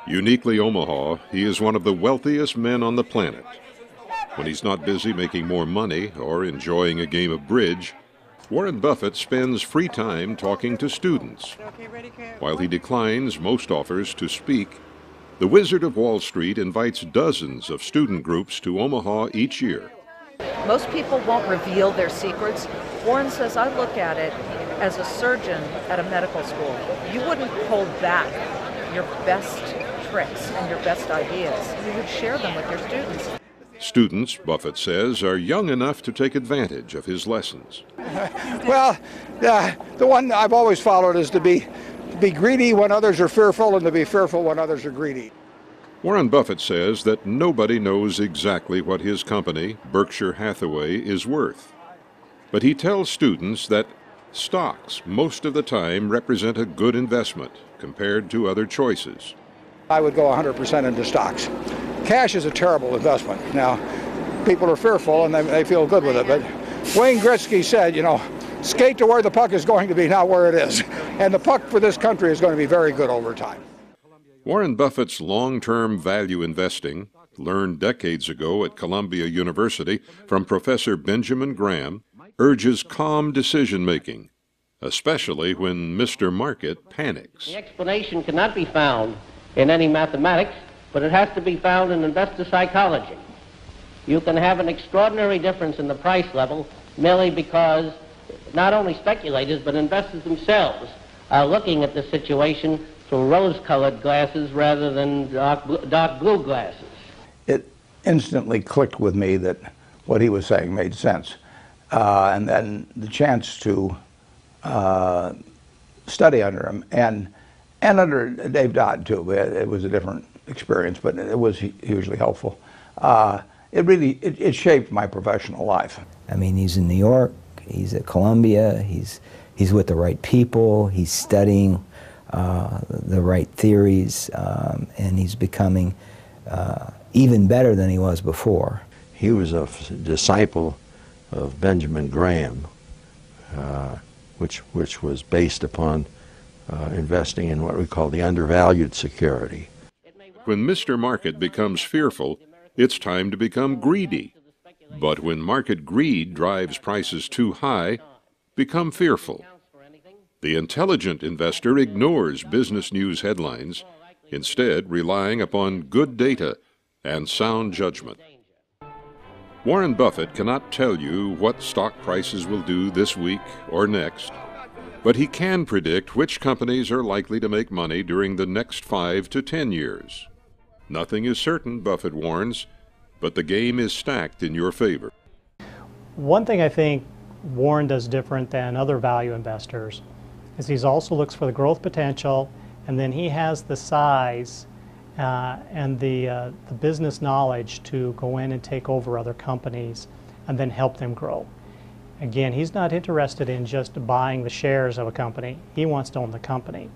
Uniquely Omaha, he is one of the wealthiest men on the planet. When he's not busy making more money or enjoying a game of bridge, Warren Buffett spends free time talking to students. While he declines most offers to speak, the Wizard of Wall Street invites dozens of student groups to Omaha each year. Most people won't reveal their secrets. Warren says, I look at it as a surgeon at a medical school. You wouldn't hold back your best tricks and your best ideas. You would share them with your students. Students, Buffett says, are young enough to take advantage of his lessons. Well, the one I've always followed is to be greedy when others are fearful and to be fearful when others are greedy. Warren Buffett says that nobody knows exactly what his company, Berkshire Hathaway, is worth. But he tells students that stocks most of the time represent a good investment compared to other choices. I would go 100% into stocks. Cash is a terrible investment. Now, people are fearful and they feel good with it, but Wayne Gretzky said, skate to where the puck is going to be, not where it is. And the puck for this country is going to be very good over time. Warren Buffett's long-term value investing, learned decades ago at Columbia University from Professor Benjamin Graham, urges calm decision-making, especially when Mr. Market panics. The explanation cannot be found in any mathematics, but it has to be found in investor psychology. You can have an extraordinary difference in the price level merely because not only speculators but investors themselves are looking at the situation through rose-colored glasses rather than dark blue glasses. It instantly clicked with me that what he was saying made sense. And then the chance to study under him and under Dave Dodd too. It was a different experience, but it was hugely helpful. It shaped my professional life. I mean, he's in New York, he's at Columbia, he's with the right people, he's studying the right theories, and he's becoming even better than he was before. He was a disciple of Benjamin Graham, which was based upon investing in what we call the undervalued security. When Mr. Market becomes fearful, it's time to become greedy. But when market greed drives prices too high, become fearful. The intelligent investor ignores business news headlines, instead relying upon good data and sound judgment. Warren Buffett cannot tell you what stock prices will do this week or next, but he can predict which companies are likely to make money during the next 5 to 10 years. Nothing is certain, Buffett warns, but the game is stacked in your favor. One thing I think Warren does different than other value investors is he also looks for the growth potential, and then he has the size and the business knowledge to go in and take over other companies and then help them grow. Again, he's not interested in just buying the shares of a company. He wants to own the company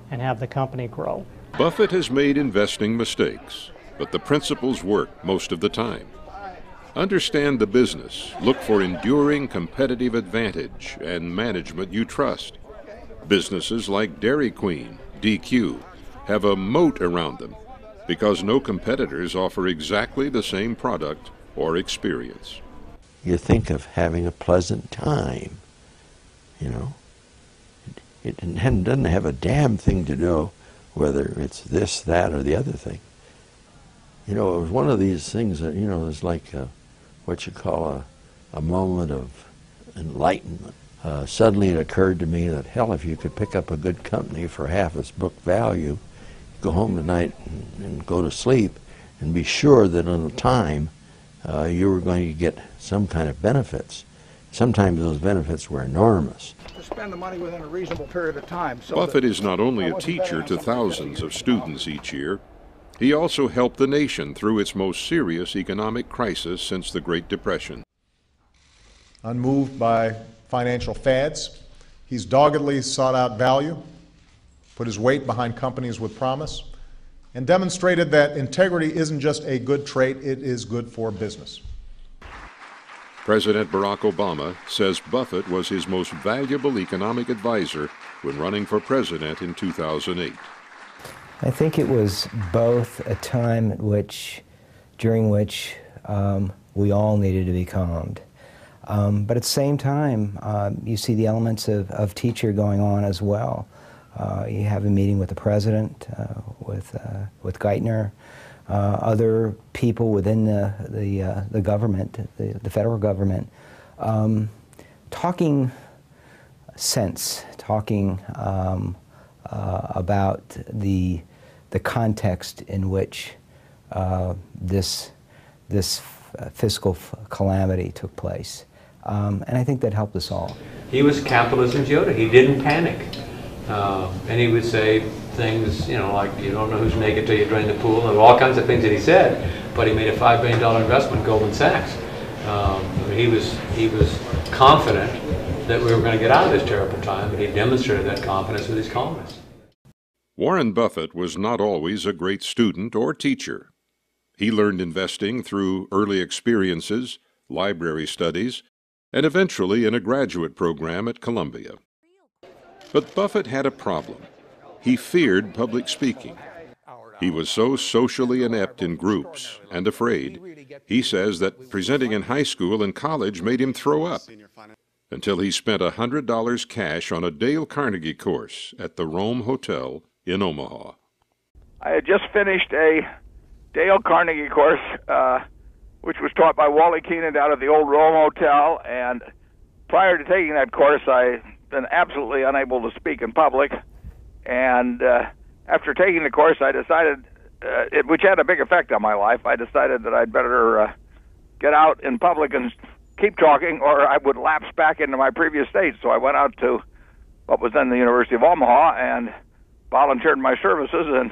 and have the company grow. Buffett has made investing mistakes, but the principles work most of the time. Understand the business, look for enduring competitive advantage and management you trust. Businesses like Dairy Queen, DQ, have a moat around them because no competitors offer exactly the same product or experience. You think of having a pleasant time, It doesn't have a damn thing to do whether it's this, that, or the other thing. It was one of these things that, is like what you call a moment of enlightenment. Suddenly it occurred to me that, hell, if you could pick up a good company for half its book value, go home tonight and go to sleep and be sure that on the time you were going to get some kind of benefits. Sometimes those benefits were enormous. To spend the money within a reasonable period of time. Buffett is not only a teacher to thousands of students each year, he also helped the nation through its most serious economic crisis since the Great Depression. Unmoved by financial fads, he's doggedly sought out value, put his weight behind companies with promise, and demonstrated that integrity isn't just a good trait, it is good for business. President Barack Obama says Buffett was his most valuable economic advisor when running for president in 2008. I think it was both a time during which we all needed to be calmed. But at the same time, you see the elements of teacher going on as well. You have a meeting with the president, with Geithner, other people within the government, the federal government, talking sense, talking about the context in which this fiscal calamity took place. And I think that helped us all. He was capitalism's Yoda. He didn't panic. And he would say things, you know, like, you don't know who's naked till you drain the pool, and all kinds of things that he said, but he made a $5 billion investment in Goldman Sachs. He was confident that we were going to get out of this terrible time, and he demonstrated that confidence with his columnists. Warren Buffett was not always a great student or teacher. He learned investing through early experiences, library studies, and eventually in a graduate program at Columbia. But Buffett had a problem. He feared public speaking. He was so socially inept in groups and afraid, he says that presenting in high school and college made him throw up, until he spent $100 cash on a Dale Carnegie course at the Rome Hotel in Omaha. I had just finished a Dale Carnegie course, which was taught by Wally Keenan out of the old Rome Hotel, and prior to taking that course, I'd been absolutely unable to speak in public, and after taking the course, I decided, which had a big effect on my life, I decided that I'd better get out in public and keep talking, or I would lapse back into my previous state. So I went out to what was then the University of Omaha and volunteered my services, and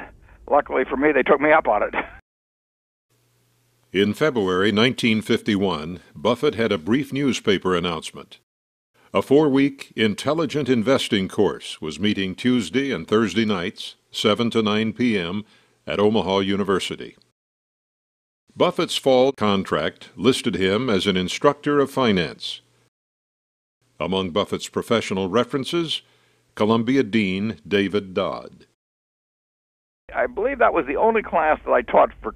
luckily for me, they took me up on it. In February 1951, Buffett had a brief newspaper announcement. A 4-week intelligent investing course was meeting Tuesday and Thursday nights, 7 to 9 p.m. at Omaha University. Buffett's fall contract listed him as an instructor of finance. Among Buffett's professional references, Columbia Dean David Dodd. I believe that was the only class that I taught for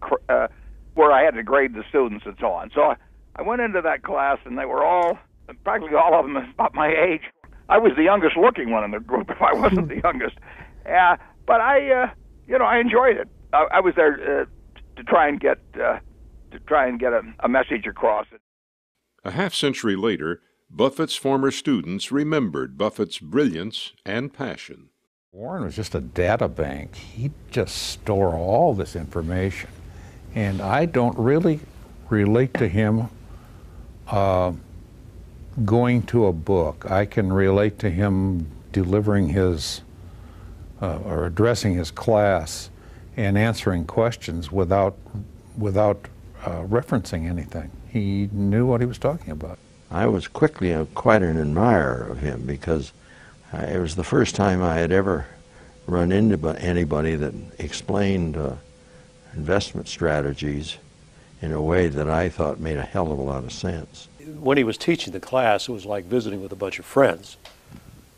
where I had to grade the students and so on. So I went into that class, and they were all, practically all of them, about my age. I was the youngest looking one in the group, if I wasn't the youngest. But I enjoyed it. I was there to try and get a message across. A half-century later, Buffett's former students remembered Buffett's brilliance and passion. Warren was just a data bank. He'd just store all this information. And I don't really relate to him going to a book. I can relate to him delivering his or addressing his class and answering questions without referencing anything. He knew what he was talking about. I was quickly quite an admirer of him, because it was the first time I had ever run into anybody that explained investment strategies in a way that I thought made a hell of a lot of sense. When he was teaching the class, it was like visiting with a bunch of friends.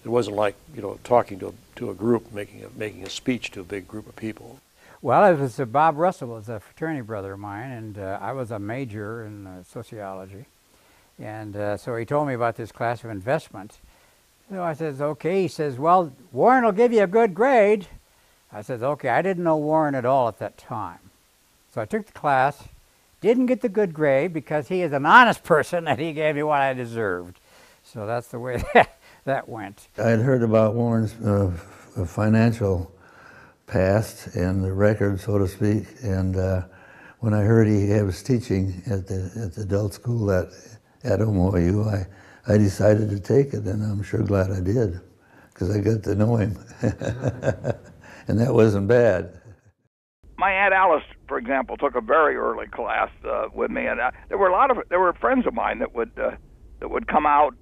It wasn't like, talking to a group, making a speech to a big group of people. Well, it was Bob Russell was a fraternity brother of mine, and I was a major in sociology. And so he told me about this class of investment. So I says, okay. He says, well, Warren will give you a good grade. I says, okay. I didn't know Warren at all at that time. So I took the class, didn't get the good grade because he is an honest person and he gave me what I deserved. So that's the way that went. I had heard about Warren's financial past and the record, so to speak, and when I heard he was teaching at the adult school at Omaha, I decided to take it, and I'm sure glad I did, because I got to know him, and that wasn't bad. My Aunt Alice, for example, took a very early class with me, and there were friends of mine that would come out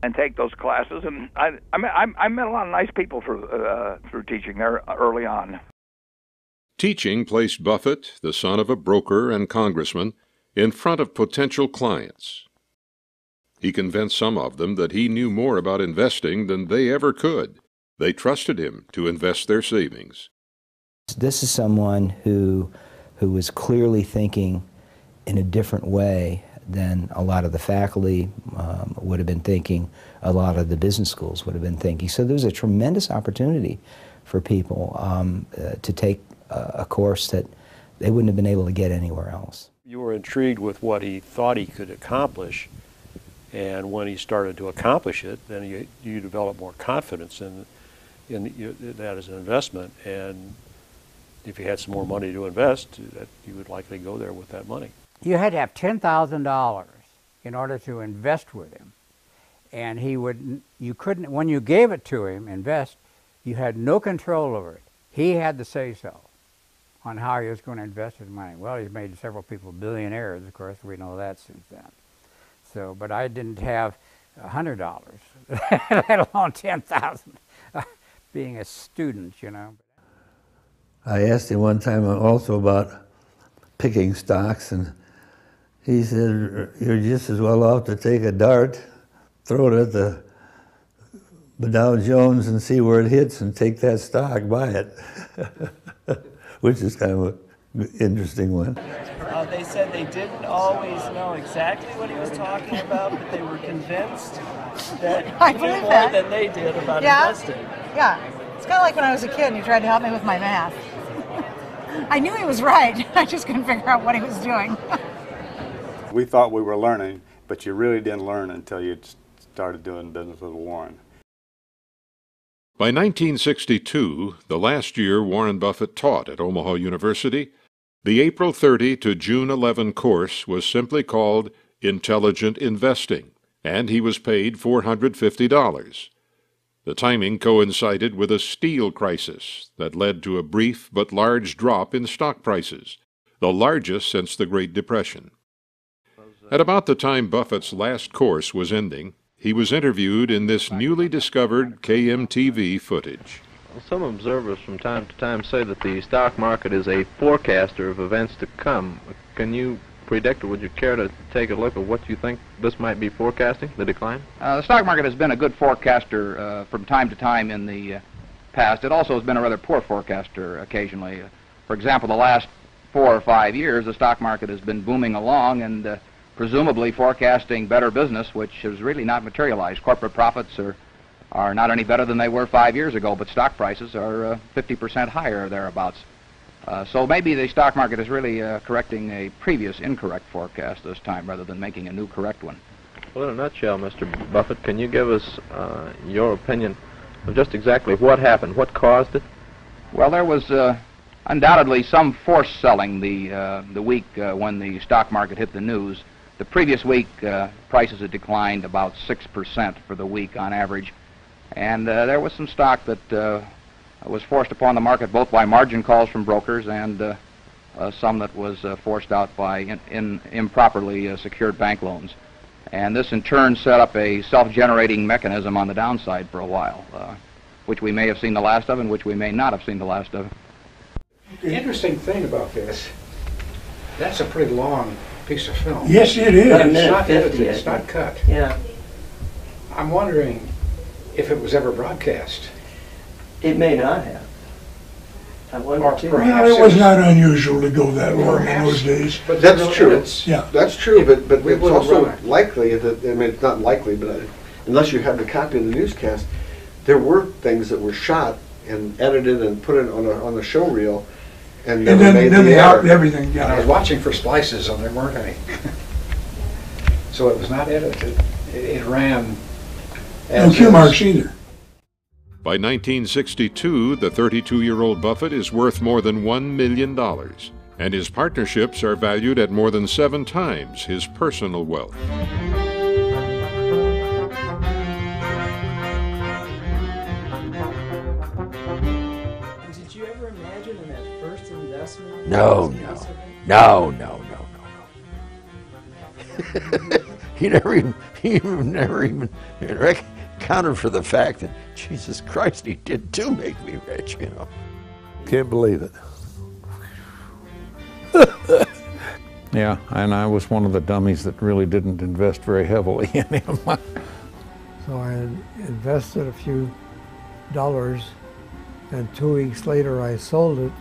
and take those classes, and I met a lot of nice people through teaching there early on. Teaching placed Buffett, the son of a broker and congressman, in front of potential clients. He convinced some of them that he knew more about investing than they ever could. They trusted him to invest their savings. This is someone who was clearly thinking in a different way than a lot of the faculty would have been thinking, a lot of the business schools would have been thinking. So there was a tremendous opportunity for people to take a course that they wouldn't have been able to get anywhere else. You were intrigued with what he thought he could accomplish, and when he started to accomplish it, then you develop more confidence in that as an investment, and if you had some more money to invest, you would likely go there with that money. You had to have $10,000 in order to invest with him, and you couldn't, when you gave it to him, invest, you had no control over it. He had to say so on how he was going to invest his money. Well, he's made several people billionaires, of course, we know that since then. So, but I didn't have $100, let alone $10,000, being a student, you know. I asked him one time also about picking stocks, and he said, you're just as well off to take a dart, throw it at the Dow Jones and see where it hits and take that stock, buy it, which is kind of an interesting one. They said they didn't always know exactly what he was talking about, but they were convinced that he knew more than they did about investing. Yeah, it's kind of like when I was a kid and he tried to help me with my math. I knew he was right, I just couldn't figure out what he was doing. We thought we were learning, but you really didn't learn until you started doing business with Warren. By 1962, the last year Warren Buffett taught at Omaha University, the April 30 to June 11 course was simply called Intelligent Investing, and he was paid $450. The timing coincided with a steel crisis that led to a brief but large drop in stock prices, the largest since the Great Depression. At about the time Buffett's last course was ending, he was interviewed in this newly discovered KMTV footage. Well, some observers from time to time say that the stock market is a forecaster of events to come. Can you predict, or would you care to take a look at what you think this might be forecasting, the decline? The stock market has been a good forecaster from time to time in the past. It also has been a rather poor forecaster occasionally. For example, the last 4 or 5 years, the stock market has been booming along and presumably forecasting better business, which has really not materialized. Corporate profits are not any better than they were 5 years ago, but stock prices are 50% higher or thereabouts. So maybe the stock market is really correcting a previous incorrect forecast this time rather than making a new correct one. Well, in a nutshell, Mr. Buffett, can you give us your opinion of just exactly what happened, what caused it? Well, there was undoubtedly some forced selling the week when the stock market hit the news. The previous week, prices had declined about 6% for the week on average. And there was some stock that was forced upon the market both by margin calls from brokers and some that was forced out by improperly secured bank loans. And this in turn set up a self-generating mechanism on the downside for a while, which we may have seen the last of and which we may not have seen the last of. The interesting thing about this, that's a pretty long piece of film. Yes, it is. And it's not edited, it's not cut. Yeah. I'm wondering if it was ever broadcast. It may not have. I wonder too. Well, it was not unusual to go that long in those days. But that's true. Yeah, that's true. But it's also likely that, I mean, it's not likely, but unless you have the copy of the newscast, there were things that were shot and edited and put it on a show reel, and then they out everything. Yeah. I was watching for splices, and there weren't any. So it was not edited. It ran. No cue marks either. By 1962, the 32-year-old Buffett is worth more than $1 million, and his partnerships are valued at more than 7 times his personal wealth. Did you ever imagine in that first investment? No. He never even accounted for the fact that, Jesus Christ, he did too make me rich, you know. Can't believe it. Yeah, and I was one of the dummies that really didn't invest very heavily in him. So I invested a few dollars, and 2 weeks later I sold it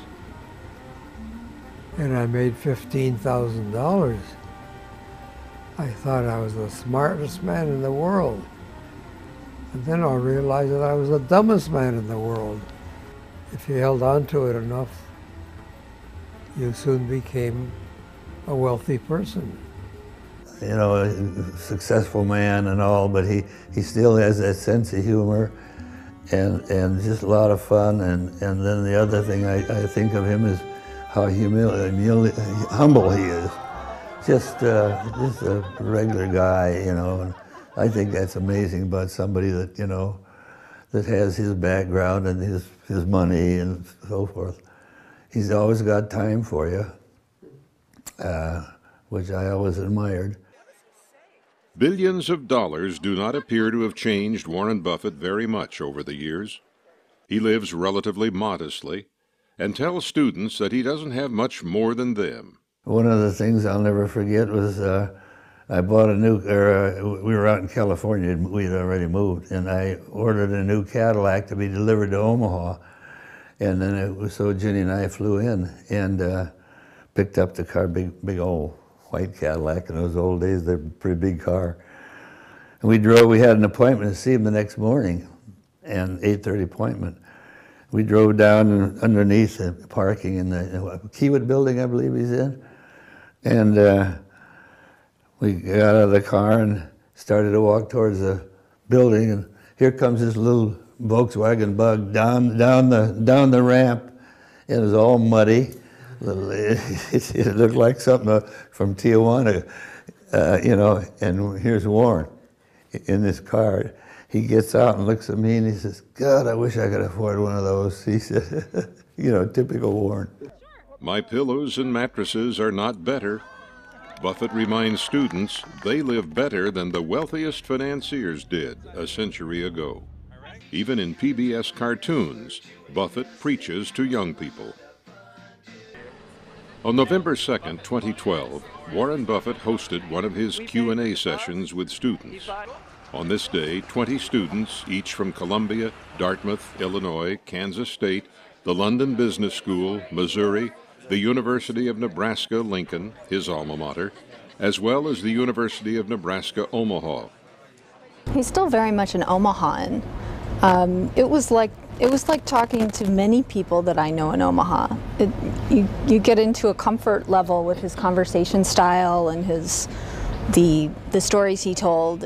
and I made $15,000. I thought I was the smartest man in the world. And then I realized that I was the dumbest man in the world. If you held on to it enough, you soon became a wealthy person. You know, a successful man and all, but he still has that sense of humor and just a lot of fun. And then the other thing I think of him is how humble he is. Just a regular guy, you know. And I think that's amazing about somebody that, you know, that has his background and his money and so forth. He's always got time for you, which I always admired. Billions of dollars do not appear to have changed Warren Buffett very much over the years. He lives relatively modestly and tells students that he doesn't have much more than them. One of the things I'll never forget was I bought a new, we were out in California, we'd already moved, and I ordered a new Cadillac to be delivered to Omaha. And then it was, so Ginny and I flew in and picked up the car, big old white Cadillac. In those old days, they're a pretty big car. And we had an appointment to see him the next morning, and 8:30 appointment. We drove down underneath the parking in the Keywood building, I believe he's in. And we got out of the car and started to walk towards the building, and here comes this little Volkswagen Bug down the ramp. It was all muddy. It looked like something from Tijuana, you know. And here's Warren in this car. He gets out and looks at me and he says, "God, I wish I could afford one of those." He said, you know, typical Warren. My pillows and mattresses are not better. Buffett reminds students they live better than the wealthiest financiers did a century ago. Even in PBS cartoons, Buffett preaches to young people. On November 2nd, 2012, Warren Buffett hosted one of his Q&A sessions with students. On this day, 20 students, each from Columbia, Dartmouth, Illinois, Kansas State, the London Business School, Missouri, the University of Nebraska-Lincoln, his alma mater, as well as the University of Nebraska-Omaha. He's still very much an Omahan. It was like talking to many people that I know in Omaha. You get into a comfort level with his conversation style and the stories he told.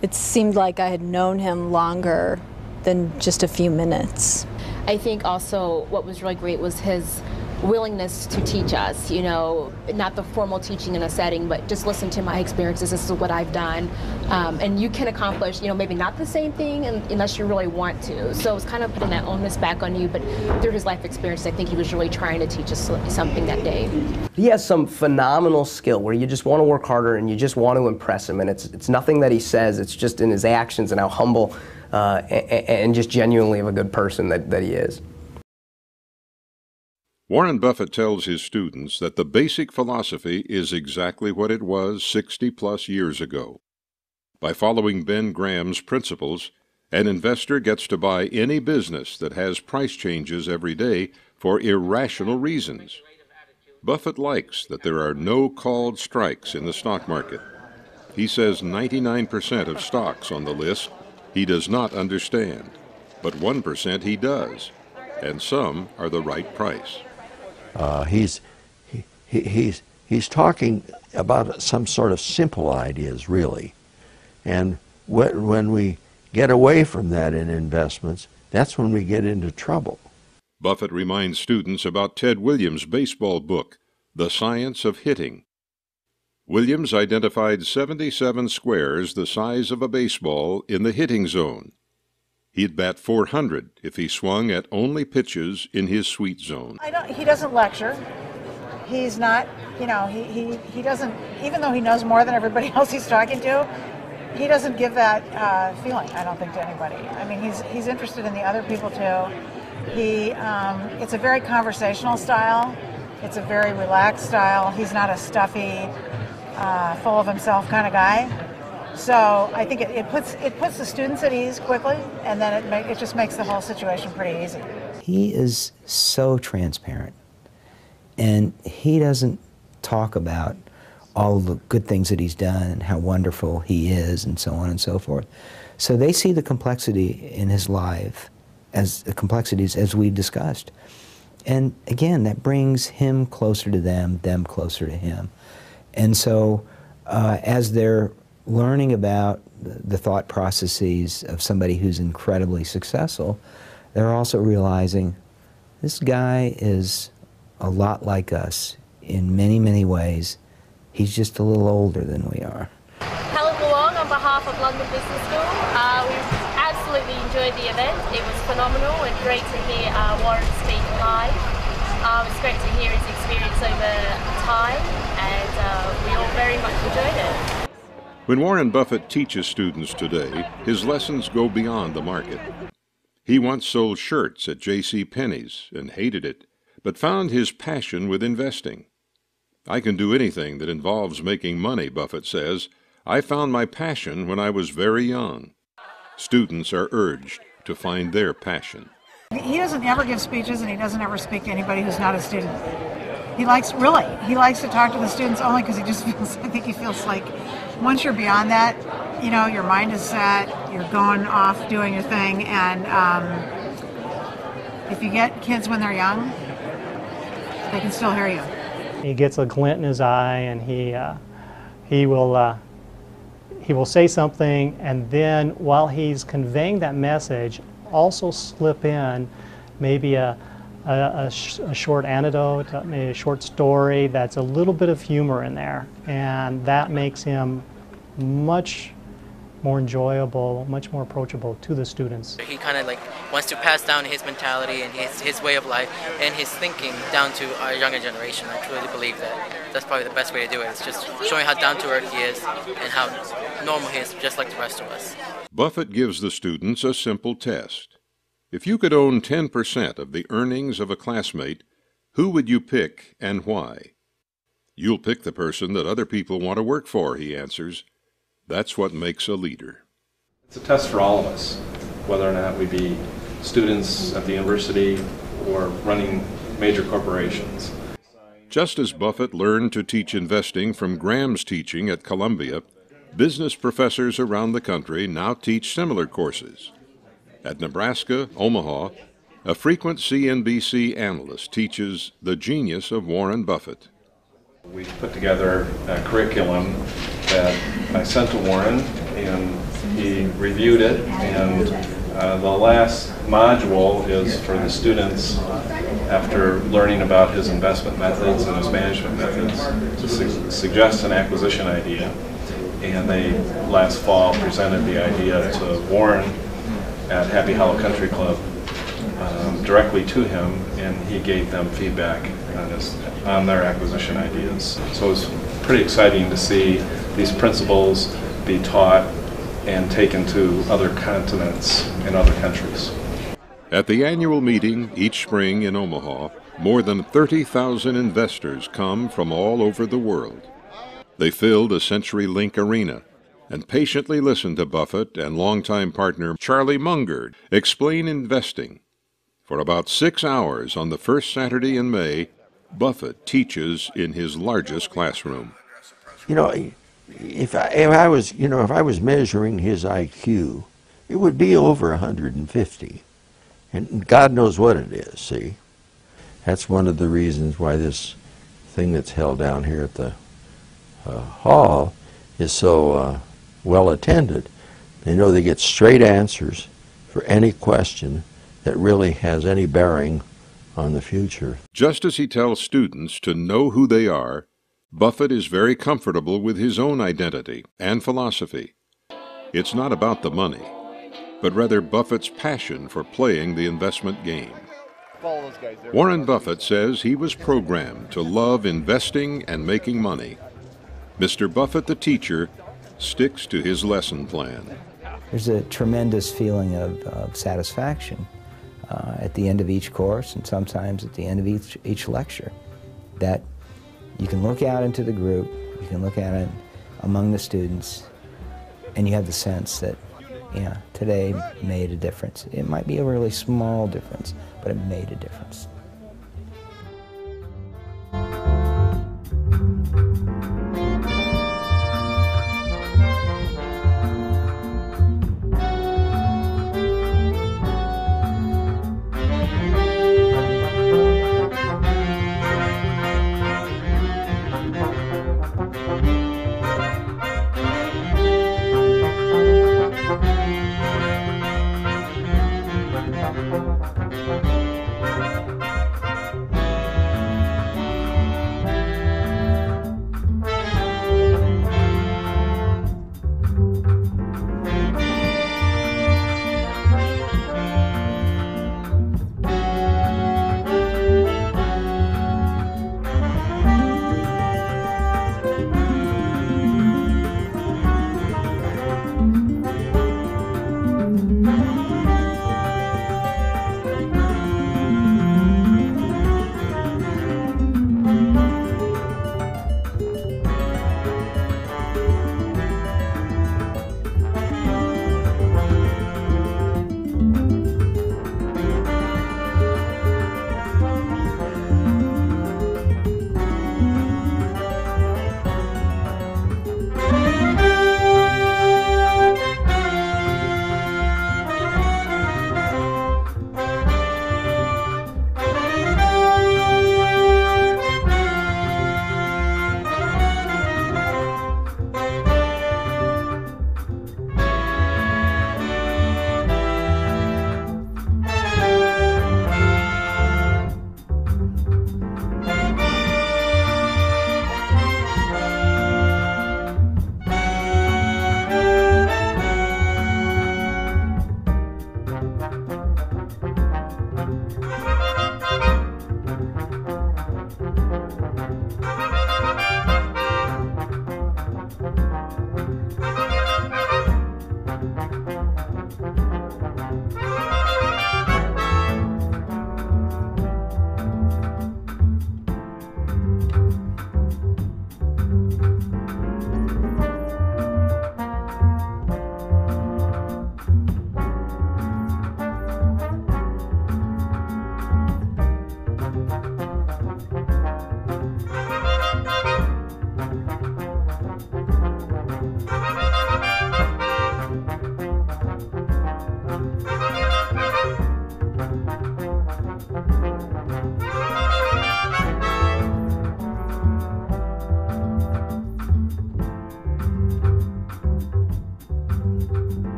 It seemed like I had known him longer than just a few minutes. I think also what was really great was his willingness to teach us, you know, not the formal teaching in a setting, but just listen to my experiences, this is what I've done. And you can accomplish, you know, maybe not the same thing unless you really want to. So it's kind of putting that onus back on you, but through his life experience, I think he was really trying to teach us something that day. He has some phenomenal skill where you just want to work harder and you just want to impress him, and it's nothing that he says, it's just in his actions and how humble and just genuinely of a good person that he is. Warren Buffett tells his students that the basic philosophy is exactly what it was 60-plus years ago. By following Ben Graham's principles, an investor gets to buy any business that has price changes every day for irrational reasons. Buffett likes that there are no called strikes in the stock market. He says 99% of stocks on the list he does not understand, but 1% he does, and some are the right price. He's talking about some sort of simple ideas, really. And when we get away from that in investments, that's when we get into trouble. Buffett reminds students about Ted Williams' baseball book, The Science of Hitting. Williams identified 77 squares the size of a baseball in the hitting zone. He'd bat 400 if he swung at only pitches in his sweet zone. He doesn't lecture. He's not, you know, he doesn't, even though he knows more than everybody else he's talking to, he doesn't give that feeling, I don't think, to anybody. I mean, he's interested in the other people too. It's a very conversational style. It's a very relaxed style. He's not a stuffy, full of himself kind of guy. So I think it puts the students at ease quickly, and then it just makes the whole situation pretty easy. He is so transparent, and And he doesn't talk about all the good things that he's done and how wonderful he is and so on and so forth. So they see the complexity in his life as the complexities as we discussed. And again, that brings him closer to them closer to him. And so as they're learning about the thought processes of somebody who's incredibly successful, they're also realizing this guy is a lot like us in many, many ways. He's just a little older than we are. Helen Wong on behalf of London Business School. We absolutely enjoyed the event. It was phenomenal and great to hear Warren speak live. It's great to hear his experience over time, and we all very much enjoyed it. When Warren Buffett teaches students today, his lessons go beyond the market. He once sold shirts at J.C. Penney's and hated it, but found his passion with investing. I can do anything that involves making money, Buffett says. I found my passion when I was very young. Students are urged to find their passion. He doesn't ever give speeches, and he doesn't ever speak to anybody who's not a student. He likes to talk to the students only because I think he feels like once you're beyond that, you know, your mind is set, you're going off doing your thing, and if you get kids when they're young, they can still hear you. He gets a glint in his eye, and he will say something, and then while he's conveying that message, also slip in maybe a short anecdote, maybe a short story that's a little bit of humor in there, and that makes him much more enjoyable, much more approachable to the students. He kind of like wants to pass down his mentality and his way of life and his thinking down to our younger generation. I truly believe that that's probably the best way to do it. It's just showing how down to earth he is and how normal he is, just like the rest of us. Buffett gives the students a simple test. If you could own 10% of the earnings of a classmate, who would you pick and why? You'll pick the person that other people want to work for, he answers. That's what makes a leader. It's a test for all of us, whether or not we be students at the university or running major corporations. Just as Buffett learned to teach investing from Graham's teaching at Columbia, business professors around the country now teach similar courses. At Nebraska, Omaha, a frequent CNBC analyst teaches the genius of Warren Buffett. We put together a curriculum that I sent to Warren, and he reviewed it, and the last module is for the students, after learning about his investment methods and his management methods, to suggest an acquisition idea. And they last fall presented the idea to Warren at Happy Hollow Country Club directly to him, and he gave them feedback on their acquisition ideas. So it was pretty exciting to see these principles be taught and taken to other continents and other countries. At the annual meeting each spring in Omaha, more than 30,000 investors come from all over the world. They filled a CenturyLink arena and patiently listened to Buffett and longtime partner Charlie Munger explain investing. For about 6 hours on the first Saturday in May, Buffett teaches in his largest classroom. You know, if I was measuring his IQ, it would be over 150. And God knows what it is, see? That's one of the reasons why this thing that's held down here at the hall is so well attended. They know they get straight answers for any question that really has any bearing on the future. Just as he tells students to know who they are, Buffett is very comfortable with his own identity and philosophy. It's not about the money, but rather Buffett's passion for playing the investment game. Warren Buffett says he was programmed to love investing and making money. Mr. Buffett, the teacher, sticks to his lesson plan. There's a tremendous feeling of satisfaction at the end of each course, and sometimes at the end of each lecture, that you can look out into the group, you can look at it among the students, and you have the sense that, yeah, today made a difference. It might be a really small difference, but it made a difference.